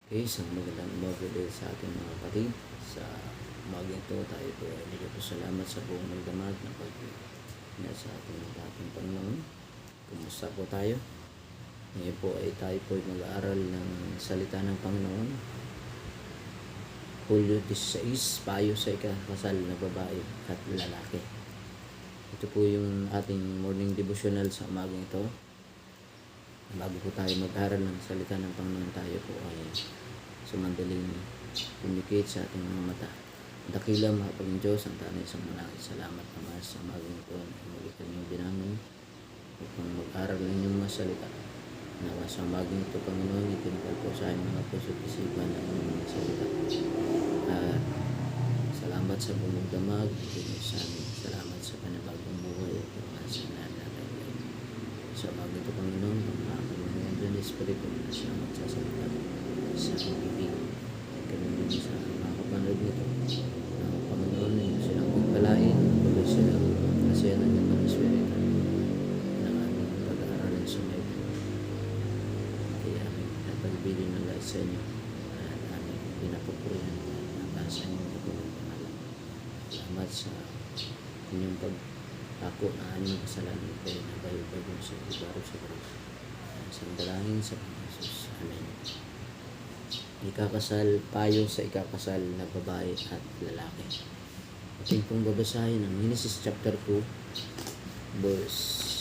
Okay, isang magandang umaga din sa ating mga kapatid. Sa umaga ito, tayo po ay nagpapasalamat sa buong magdamag na pag-ingat sa ating ating Panginoon. Kumusta po tayo? Ngayon po ay tayo po ay mag-aaral ng salita ng Panginoon. Hulyo 16, payo sa ikakasal na babae at lalaki. Ito po yung ating morning devotional sa umaga ito. Bago po tayo mag-aral ng salita ng Panginoon, tayo po ay sumandaling kumikit sa ating mga mata. Dakilang mahapaging Diyos, ang tanay sa malaki. Salamat naman sa umagang ito na muli kanyang binamin upang mag-aral ng inyong mga salita. Nawa sa umagang ito, Panginoon, itinukal po sa aming mga puso at isipan ng mga salita. At salamat sa bumagdamag, itinukal sa amin. Salamat sa panibagong buhay at pagmasa na natin. Sa umagang ito, Panginoon, ang mga Espiritu na siya magsasalita sa pag-ibig. Kami sa mga kapanood nito. Ang Panginoon ninyo silang magpalain, tuloy silang kasiyanan ng mga Espiritu ng aming pag-aaralan sa ngayon. Kaya aming napagbilin ng lahat sa inyo at aming pinapupurihan at nabasa niyong ipinong pangalan. Salamat sa inyong pag-ako na aming kasalanan kayo na bayo-bayo sa ibaro sa Diyos. Sandalangin sa Panginoon. Amen. Ikakasal, payo sa ikakasal na babae at lalaki. Ating pong babasahin ang Genesis chapter 2 verse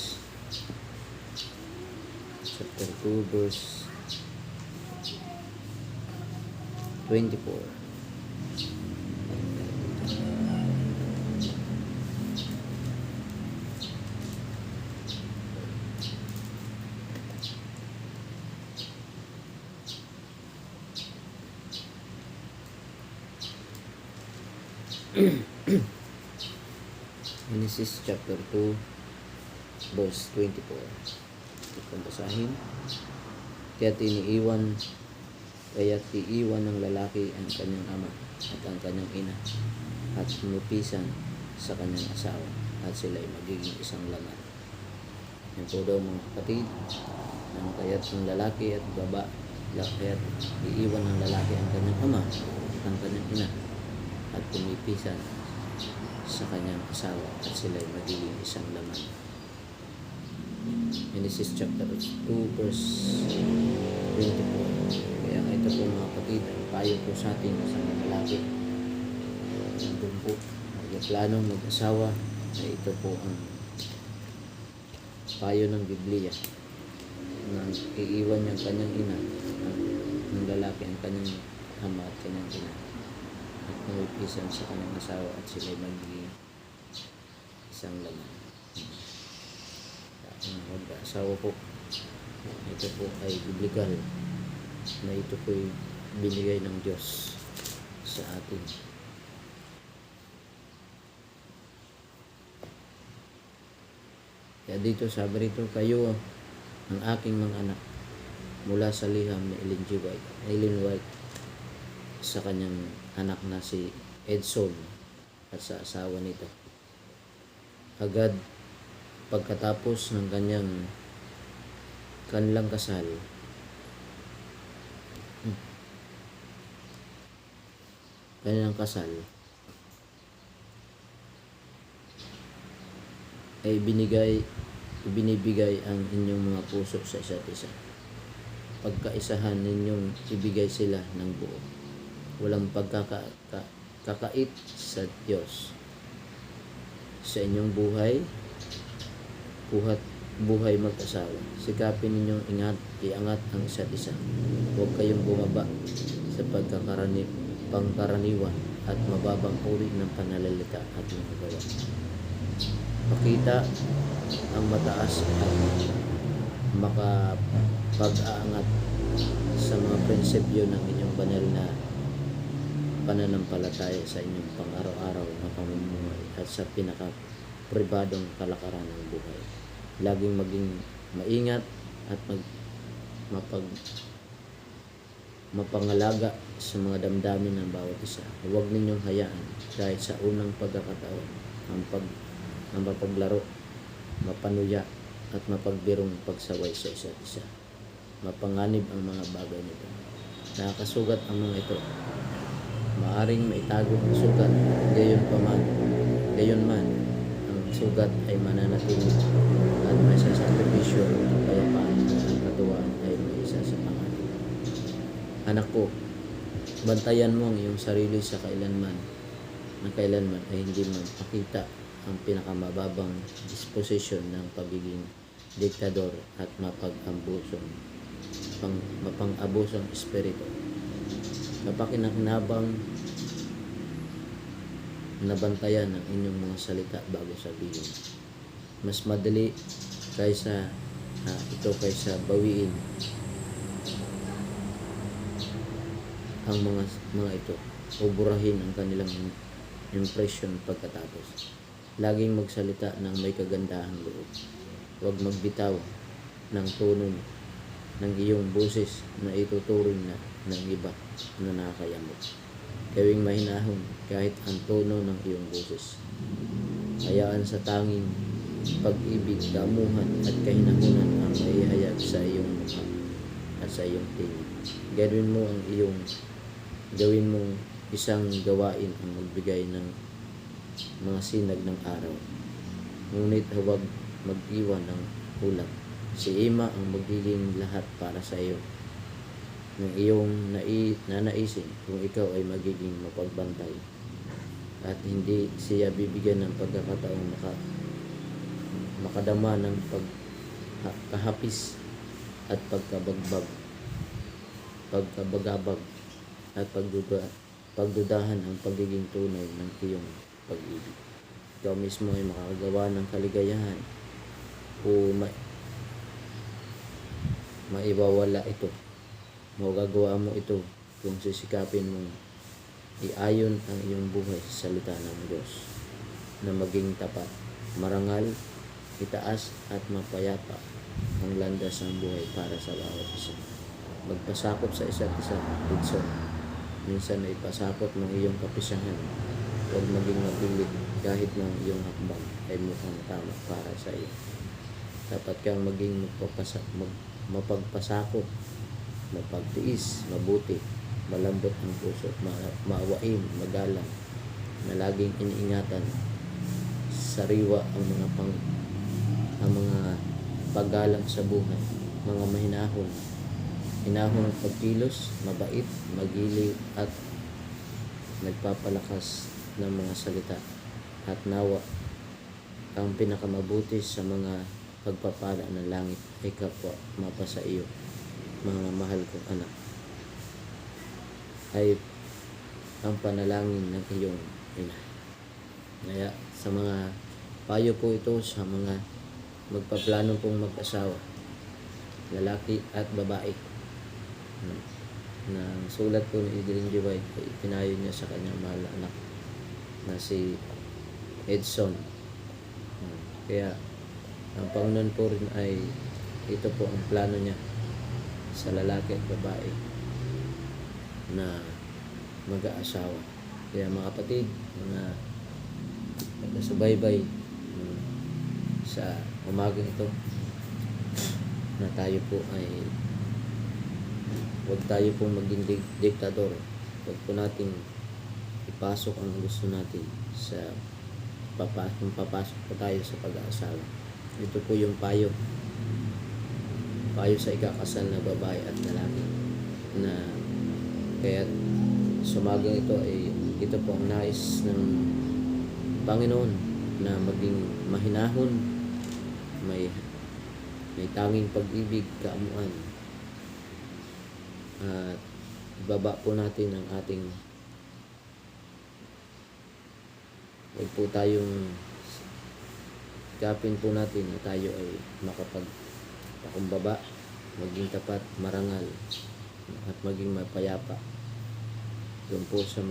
24. Genesis chapter 2 verse 24. Itong basahin. Kaya't iiwan ng lalaki ang kanyang ama at ang kanyang ina at lupisan sa kanyang asawa at sila ay magiging isang laman. Yan po daw mga kapatid, ang kaya't ng lalaki at kaya't iiwan ng lalaki ang kanyang ama at ang kanyang ina at pumipisan sa kanyang asawa at sila ay magiging isang laman. Genesis chapter 2 verse 24. Kaya ito po mga kapatid, ang payo po sa atin sa mga lalaki. Nandun po, magplanong mag-asawa ay ito po ang payo ng Biblia. Nang iiwan niyang kanyang ina, ng lalaki ang kanyang ama at kanyang ina at nawipisan sa kanyang asawa at sila ay magiging isang laman. Mag-asawa po, ito po ay biblikal na ito po ay binigay ng Diyos sa atin. Kaya dito sabi rito, kayo ang aking mga anak mula sa liham ni Ellen White sa kanyang anak na si Edson at sa asawa nito. Agad pagkatapos ng kanilang kasal, ay ibinibigay ang inyong mga puso sa isa't isa. Pagkaisahan ninyong ibigay sila ng buo. Walang pagkakait sa Diyos sa inyong buhay mag-asawa. Sikapin ninyong iangat ang isa't isa. Huwag kayong bumaba sa pangkaraniwan at mababang uri ng pananalita at mga gawa. Pakita ang mataas at makapag-aangat sa mga prinsipyo ng inyong banal na pananampalataya sa inyong pang-araw-araw na pamumuhay at sa pinaka-pribadong kalakaran ng buhay. Laging maging maingat at mapangalaga sa mga damdamin ng bawat isa. Huwag ninyong hayaan dahil sa unang pagkakataon ang mapaglaro, mapanuya at mapagbirong pagsaway sa isa't isa. Mapanganib ang mga bagay nito. nakakasugat ang mga ito. Maaring maitago ang sugat, gayon man, ang sugat ay mananatili at may sasakripisyo ng kapayapaan at ang katuwaan ay may isa sa pangalan. Anak ko, bantayan mo ang iyong sarili sa kailanman ay hindi magpakita ang pinakamababang disposisyon ng pagiging diktador at mapang-abusong espiritu. Kapakinakinabang nabantayan ang inyong mga salita bago sabihin. Mas madali kaysa bawiin ang mga ito o burahin ang kanilang impression pagkatapos. Laging magsalita ng may kagandahang loob. Huwag magbitaw ng tono ng iyong boses na ituturing na ng iba na nakakayamot. Gawing mahinahon kahit ang tono ng iyong boses. Hayaan sa tanging pag-ibig, kamuhan at kahinahunan ang maihayag sa iyong mukha at sa iyong tingin. Gawin mong isang gawain ang magbigay ng mga sinag ng araw. Ngunit huwag mag-iwan ng kulang. Si Ima ang magiging lahat para sa iyo ng iyong nanaisin kung ikaw ay magiging mapagbantay at hindi siya bibigyan ng pagkakataong makadama ng pagkahapis at pagkabagabag at pagdudahan ang pagiging tunay ng iyong pag-ibig. Ikaw mismo ay makakagawa ng kaligayahan o maiwawala ito. Magagawa mo ito kung sisikapin mong iayon ang iyong buhay sa salita ng Diyos na maging tapat, marangal, itaas at mapayapa ang landas ng buhay para sa bawat isa. Magpasakop sa isa't isa, Didson. Minsan ay pasakop ng iyong kapisahan. Huwag maging mapilit kahit ng iyong hakbang ay mukhang tama para sa iyo. Dapat kang maging mapagpasakop, mapagtiis, mabuti, malambot ang puso, maawain, magalang, na laging iniingatan, sariwa ang mga paggalang sa buhay, mga hinahon pagkilos, mabait, magiliw at nagpapalakas ng mga salita at nawa ang pinakamabuti sa mga pagpapala ng langit ay kapwa mapasa iyo, mga mahal kong anak, ay ang panalangin ng iyong ina. Kaya sa mga payo po ito sa mga magpaplano pong mag-asawa, lalaki at babae, na sulat po ni Edeline G. White ay itinayo niya sa kanyang mahal na anak na si Edson. Kaya ang Panginoon po rin ay ito po ang plano niya sa lalaki at babae na mag-aasawa. Kaya mga kapatid, mga nagkasubaybay sa umagang ito, na tayo po ay huwag tayo pong maging diktador. Huwag po natin ipasok ang gusto natin sa papasok po tayo sa pag-aasawa. Ito po yung payo sa ikakasal na babae at lalaki, na kaya sumagang ito ay ito po ang nais ng Panginoon, na maging mahinahon, may tanging pag-ibig, kaamuan, at ibaba po natin ang ating, huwag po tayong kapin po natin na tayo ay makapagpakumbaba, maging tapat, marangal at maging mapayapa. Doon po sa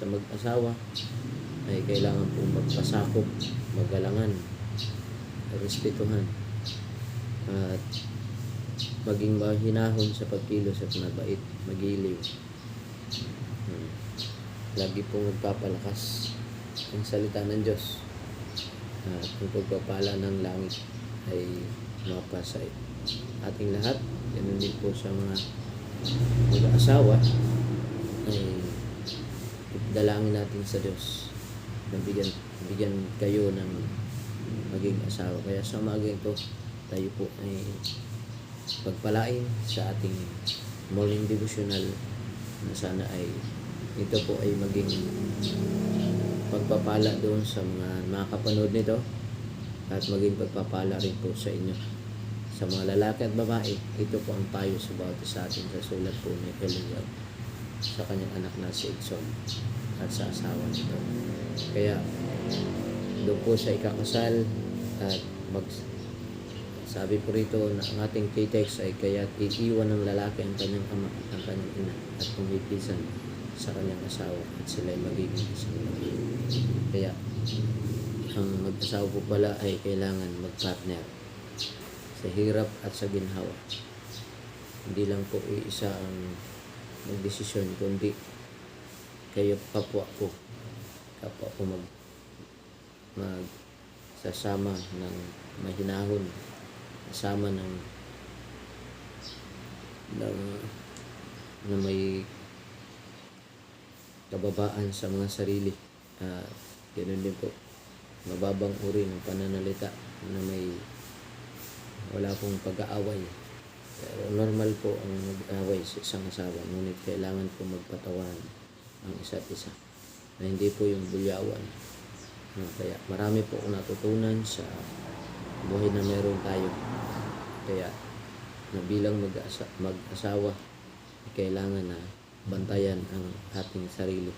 mag-asawa ay kailangan po magpasakop, magalangan, respetuhan, at maging mahinahon sa pagkilos at mabait, magiliw. Lagi pong magpapalakas ang salita ng Diyos, at ang pagpapala ng langit ay mapasa ating lahat. Ganun din po sa mga mag-aasawa ay dalangin natin sa Diyos na bigyan kayo ng maging asawa. Kaya sa umaga ito, tayo po ay pagpalain sa ating morning devotional na sana ay ito po ay maging pagpapala doon sa mga makakapanood nito at maging pagpapala rin po sa inyo. Sa mga lalaki at babae, ito po ang payo sa bawat isa atin sa sulat po ni Ellen White sa kanyang anak na si Edson at sa asawa nito. Kaya doon po siya ikakasal at sabi po rito na ang ating K-text ay kaya't iiwan ng lalaki ang kanyang ama at ang kanyang ina at pumipisan sa kanyang asawa at sila ay magiging isang magiging. Kaya ang mag-asawa po pala ay kailangan mag-partner sa hirap at sa ginhawa. Hindi lang po isa ang magdesisyon, kundi kayo kapwa po magsasama ng mahinahon, kasama ng na may kababaan sa mga sarili. Ganoon din po, mababang uri ng pananalita na may wala pong pag-aaway. Pero normal po ang mag-aaway sa isang asawa, ngunit kailangan po magpatawan ang isa't isa na hindi po yung bulyawan. Kaya marami po akong natutunan sa buhay na meron tayo. Kaya na bilang mag-asawa, kailangan na bantayan ang ating sarili,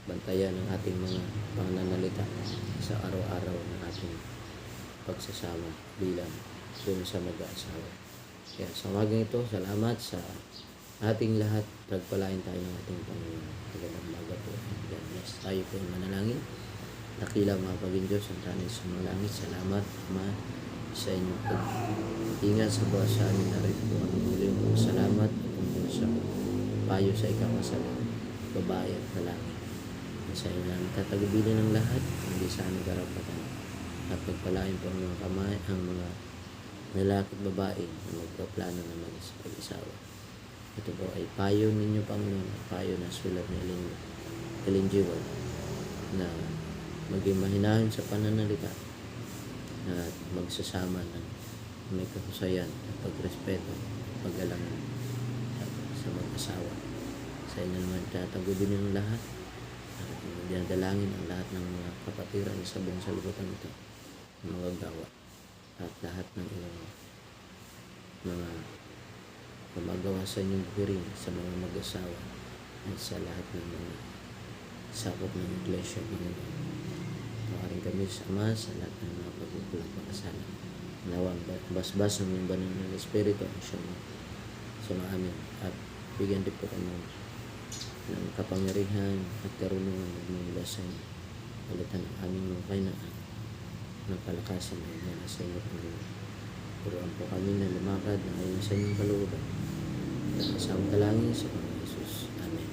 bantayan ang ating mga pananalita sa araw-araw ng ating pagsasama bilang doon sa mag-aasawa. Kaya sa umagang ito, salamat sa ating lahat. Pagpalain tayo ng ating Panginoon. Magandang umaga po. God bless. Tayo po ang manalangin. Dakila mga paging Diyos ang tanay sa mga langit. Salamat, Ama, sa inyong pag-ingat sa buwan sa amin na rin po. Ang muli po salamat tungkol sa payo sa ikakasal, babae at lalaki. Sa inyo namin tatagubilin ng lahat, hindi sa aming karapatan. At pagpalain po ang mga kamay, ang mga lalaki at babae na magpaplano na mag-isawa. Ito po ay payo ninyo, Panginoon, payo na sulat ni Ellen G. White na maging mahinahin sa pananalita at magsasama ng may kahusayan at pagrespeto, pag-alangan sa mag-asawa. Sa inyo naman tatagubin ng lahat at dinadalangin ang lahat ng mga kapatiran sa buong salubutan ito, mga gawa at lahat ng ilang mga gumagawa sa inyong bukirin sa mga mag-asawa at sa lahat ng mga sakop ng iglesia ng maaaring kami sa Ama sa lahat ng mga pagkukulang pagkasala. Nawang basbas ng yung banal ng Espiritu ang siyang amin at bigyan din po kami ng kapangyarihan at karunungan ng mula sa inyo. Palitan ang aming mga kainaan ng kalakasan na yan sa inyo Panginoon. Turuan po kami na lumakad na ayon sa inyong kalooban at kasama talangin sa Panginoon Jesus. Amen.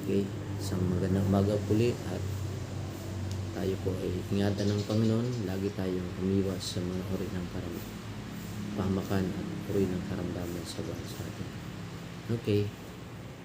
Okay, isang magandang umaga puli at tayo po ay ingatan ng Panginoon. Lagi tayong umiwas sa mga uri ng pamakan at uri ng karamdaman sa buwan sa atin. Okay.